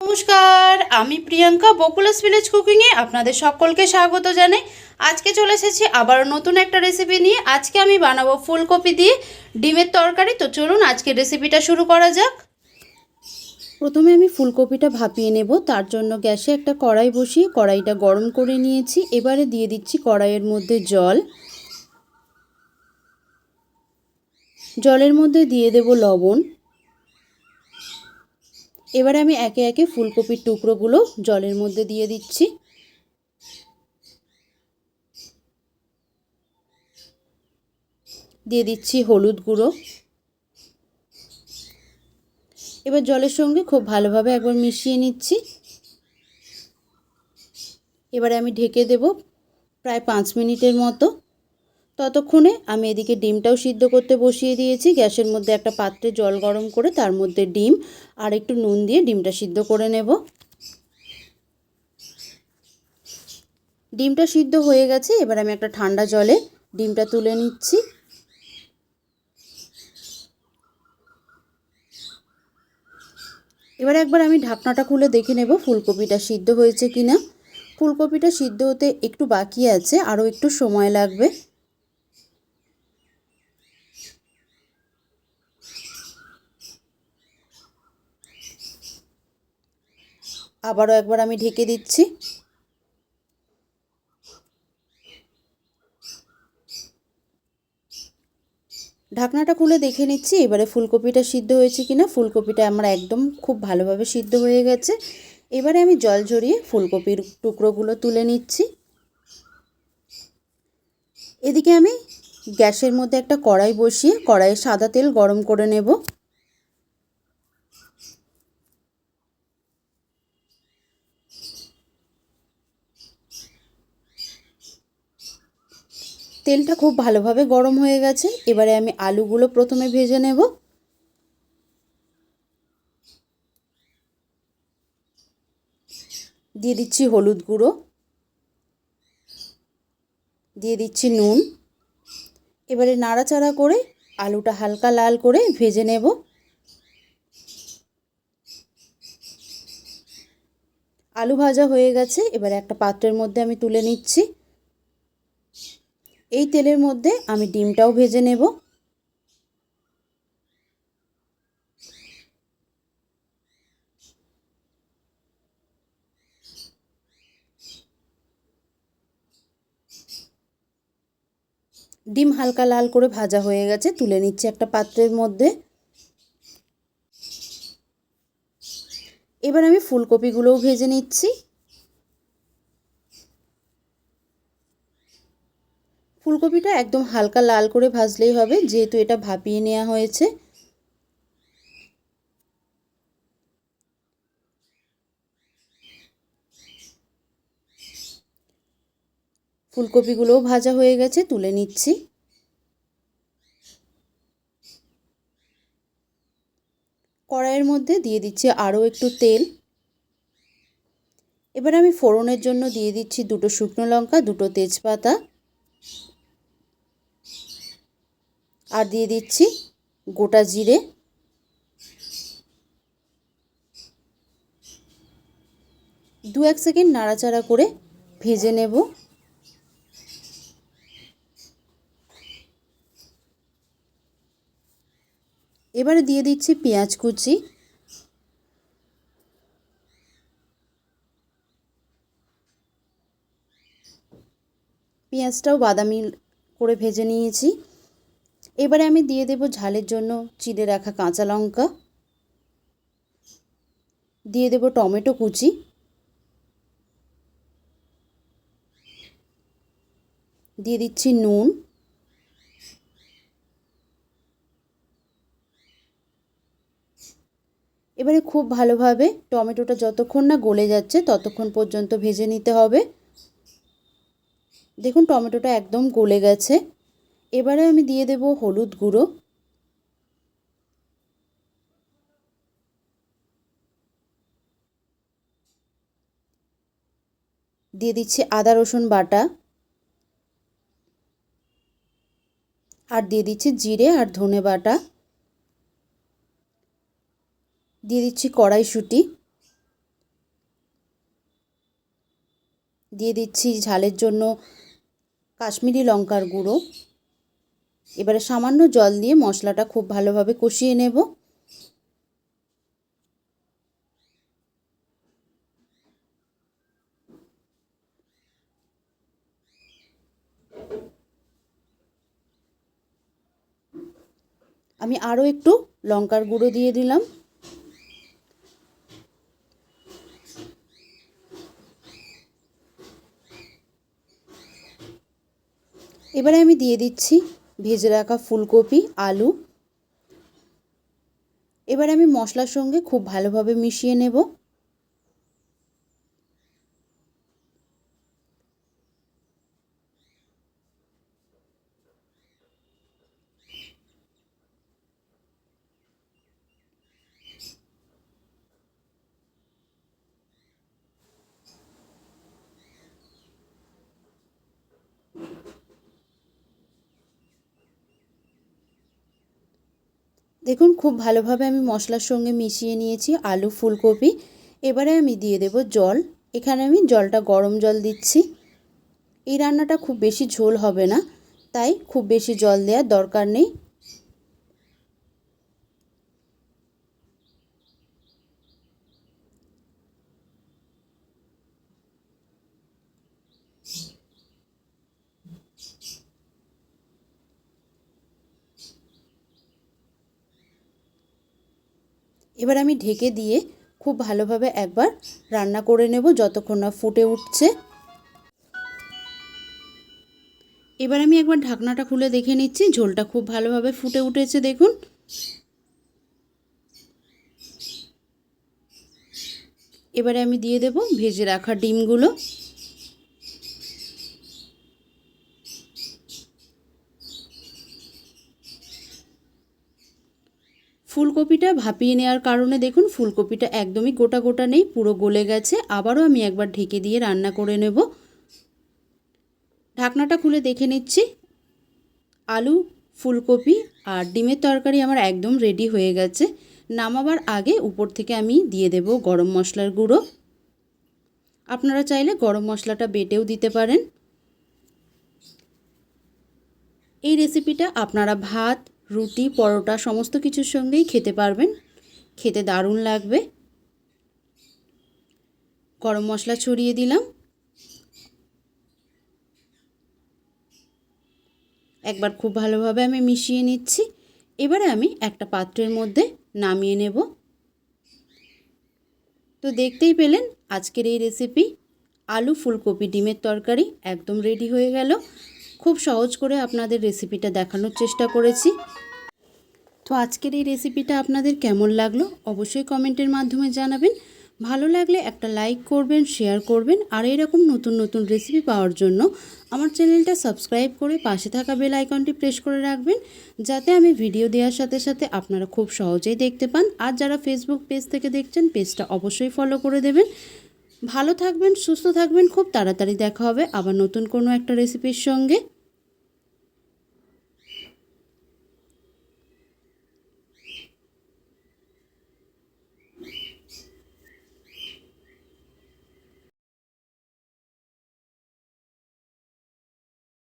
নমস্কার, আমি প্রিয়াঙ্কা বকুলাস ভিলেজ কুকিংয়ে আপনাদের সকলকে স্বাগত জানাই। আজকে চলে এসেছি আবার নতুন একটা রেসিপি নিয়ে। আজকে আমি বানাবো ফুলকপি দিয়ে ডিমের তরকারি। তো চলুন আজকে রেসিপিটা শুরু করা যাক। প্রথমে আমি ফুলকপিটা ভাপিয়ে নেব। তার জন্য গ্যাসে একটা কড়াই বসিয়ে কড়াইটা গরম করে নিয়েছি। এবারে দিয়ে দিচ্ছি কড়াইয়ের মধ্যে জল। জলের মধ্যে দিয়ে দেব লবণ। এবারে আমি একে একে ফুলকপির টুকরোগুলো জলের মধ্যে দিয়ে দিচ্ছি। দিয়ে দিচ্ছি হলুদ গুঁড়ো। এবার জলের সঙ্গে খুব ভালোভাবে একবার মিশিয়ে নিচ্ছি। এবারে আমি ঢেকে দেব প্রায় 5 মিনিটের মতো। ততক্ষণে আমি এদিকে ডিমটাও সিদ্ধ করতে বসিয়ে দিয়েছি। গ্যাসের মধ্যে একটা পাত্রে জল গরম করে তার মধ্যে ডিম আর একটু নুন দিয়ে ডিমটা সিদ্ধ করে নেব। ডিমটা সিদ্ধ হয়ে গেছে। এবার আমি একটা ঠান্ডা জলে ডিমটা তুলে নিচ্ছি। এবার একবার আমি ঢাকনাটা খুলে দেখে নেব ফুলকপিটা সিদ্ধ হয়েছে কিনা। ফুলকপিটা সিদ্ধ হতে একটু বাকি আছে, আরও একটু সময় লাগবে। আবারও একবার আমি ঢেকে দিচ্ছি। ঢাকনাটা খুলে দেখে নিচ্ছি এবারে ফুলকপিটা সিদ্ধ হয়েছে কিনা। ফুলকপিটা আমার একদম খুব ভালোভাবে সিদ্ধ হয়ে গেছে। এবারে আমি জল ঝরিয়ে ফুলকপির টুকরোগুলো তুলে নিচ্ছি। এদিকে আমি গ্যাসের মধ্যে একটা কড়াই বসিয়ে কড়াইয়ে সাদা তেল গরম করে নেব। তেলটা খুব ভালোভাবে গরম হয়ে গেছে। এবারে আমি আলুগুলো প্রথমে ভেজে নেব। দিয়ে দিচ্ছি হলুদ গুঁড়ো, দিয়ে দিচ্ছি নুন। এবারে নাড়াচাড়া করে আলুটা হালকা লাল করে ভেজে নেব। আলু ভাজা হয়ে গেছে। এবারে একটা পাত্রের মধ্যে আমি তুলে নিচ্ছি। এই তেলের মধ্যে আমি ডিমটাও ভেজে নেব। ডিম হালকা লাল করে ভাজা হয়ে গেছে, তুলে নিচ্ছি একটা পাত্রের মধ্যে। এবার আমি ফুলকপিগুলোও ভেজে নিচ্ছি। ফুলকপিটা একদম হালকা লাল করে ভাজলেই হবে, যেহেতু এটা ভাপিয়ে নেওয়া হয়েছে। ফুলকপিগুলোও ভাজা হয়ে গেছে, তুলে নিচ্ছি। কড়াইয়ের মধ্যে দিয়ে দিচ্ছি আরও একটু তেল। এবার আমি ফোড়নের জন্য দিয়ে দিচ্ছি 2টো শুকনো লঙ্কা, 2টো তেজপাতা, আর দিয়ে দিচ্ছি গোটা জিরে। দু এক সেকেন্ড নাড়াচাড়া করে ভেজে নেব। এবারে দিয়ে দিচ্ছি পেঁয়াজ কুচি। পেঁয়াজটাও বাদামি করে ভেজে নিয়েছি। এবারে আমি দিয়ে দেব ঝালের জন্য চিড়ে রাখা কাঁচা লঙ্কা, দিয়ে দেব টমেটো কুচি, দিয়ে দিচ্ছি নুন। এবারে খুব ভালোভাবে টমেটোটা যতক্ষণ না গলে যাচ্ছে ততক্ষণ পর্যন্ত ভেজে নিতে হবে। দেখুন টমেটোটা একদম গলে গেছে। এবারে আমি দিয়ে দেব হলুদ গুঁড়ো, দিয়ে দিচ্ছি আদা রসুন বাটা, আর দিয়ে দিচ্ছি জিরে আর ধনে বাটা, দিয়ে দিচ্ছি কড়াইশুঁটি। দিয়ে দিচ্ছি ঝালের জন্য কাশ্মীরি লঙ্কার গুঁড়ো। এবারে সামান্য জল দিয়ে মশলাটা খুব ভালোভাবে কষিয়ে নেব। আমি আরও একটু লঙ্কার গুঁড়ো দিয়ে দিলাম। এবারে আমি দিয়ে দিচ্ছি ভেজে রাখা ফুলকপি, আলু। এবারে আমি মশলার সঙ্গে খুব ভালোভাবে মিশিয়ে নেব। দেখুন খুব ভালোভাবে আমি মশলার সঙ্গে মিশিয়ে নিয়েছি আলু, ফুলকপি। এবারে আমি দিয়ে দেব জল। এখানে আমি জলটা গরম জল দিচ্ছি। এই রান্নাটা খুব বেশি ঝোল হবে না, তাই খুব বেশি জল দেওয়ার দরকার নেই। এবার আমি ঢেকে দিয়ে খুব ভালোভাবে একবার রান্না করে নেব যতক্ষণ না ফুটে উঠছে। এবার আমি একবার ঢাকনাটা খুলে দেখে নিচ্ছি, ঝোলটা খুব ভালোভাবে ফুটে উঠেছে দেখুন। এবারে আমি দিয়ে দেব ভেজে রাখা ডিমগুলো। ফুলকপিটা ভাপিয়ে নেওয়ার কারণে দেখুন ফুলকপিটা একদমই গোটা গোটা নেই, পুরো গলে গেছে। আবারও আমি একবার ঢেকে দিয়ে রান্না করে নেব। ঢাকনাটা খুলে দেখে নিচ্ছি, আলু, ফুলকপি আর ডিমের তরকারি আমার একদম রেডি হয়ে গেছে। নামাবার আগে উপর থেকে আমি দিয়ে দেব গরম মশলার গুঁড়ো। আপনারা চাইলে গরম মশলাটা বেটেও দিতে পারেন। এই রেসিপিটা আপনারা ভাত, রুটি, পরোটা সমস্ত কিছুর সঙ্গেই খেতে পারবেন। খেতে দারুণ লাগবে। গরম মশলা ছড়িয়ে দিলাম। একবার খুব ভালোভাবে আমি মিশিয়ে নিচ্ছি। এবারে আমি একটা পাত্রের মধ্যে নামিয়ে নেব। তো দেখতেই পেলেন আজকের এই রেসিপি আলু, ফুলকপি, ডিমের তরকারি একদম রেডি হয়ে গেল। খুব সহজ করে আপনাদের রেসিপিটা দেখানোর চেষ্টা করেছি। তো আজকের এই রেসিপিটা আপনাদের কেমন লাগলো অবশ্যই কমেন্টের মাধ্যমে জানাবেন। ভালো লাগলে একটা লাইক করবেন, শেয়ার করবেন। আর এরকম নতুন নতুন রেসিপি পাওয়ার জন্য আমার চ্যানেলটা সাবস্ক্রাইব করে পাশে থাকা বেল আইকনটি প্রেস করে রাখবেন, যাতে আমি ভিডিও দেওয়ার সাথে সাথে আপনারা খুব সহজেই দেখতে পান। আর যারা ফেসবুক পেজ থেকে দেখছেন পেজটা অবশ্যই ফলো করে দেবেন। ভালো থাকবেন, সুস্থ থাকবেন। খুব তাড়াতাড়ি দেখা হবে আবার নতুন কোনো একটা রেসিপির সঙ্গে।